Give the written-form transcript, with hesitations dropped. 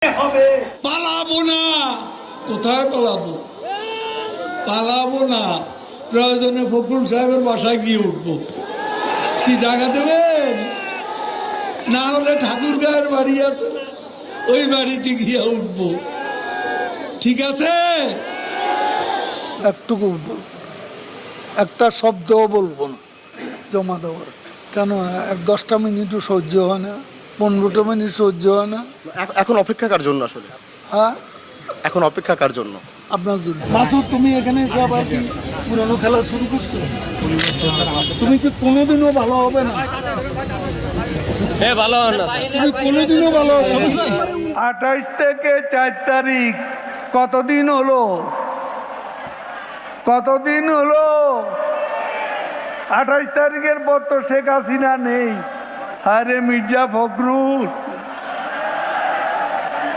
হবে। পালাবো না। কোথায় পালাবো? পালাবো না, প্রয়োজনে ফখরুল সাহেবের বাসায় গিয়ে উঠবো। কি জায়গা দেবেন? না হলে ঠাকুর গায়ের বাড়ি আছে না, ওই বাড়িতে গিয়ে উঠবো। ঠিক আছে? একটুকু একটা শব্দও বলবো না জমা দেওয়ার। কেন 10টা মিনিটও সহ্য হয় না, 15টা মিনিট সহ্য হয় না। এখন অপেক্ষা কার জন্য আসলে? হ্যাঁ, এখন অপেক্ষা কার জন্য? আপনার জন্য। মাসুদ, তুমি এখানে এসে আবার কি পুরনো খেলা শুরু করছো? তুমি কি কোনোদিনও ভালো হবে না? তুমি কোনোদিনও ভালো হবে না। 28 থেকে 4 তারিখ কতদিন হলো? কতদিন হলো? 28 তারিখের পর তো শেখ হাসিনা নেই। আরে মির্জা ফখরুল,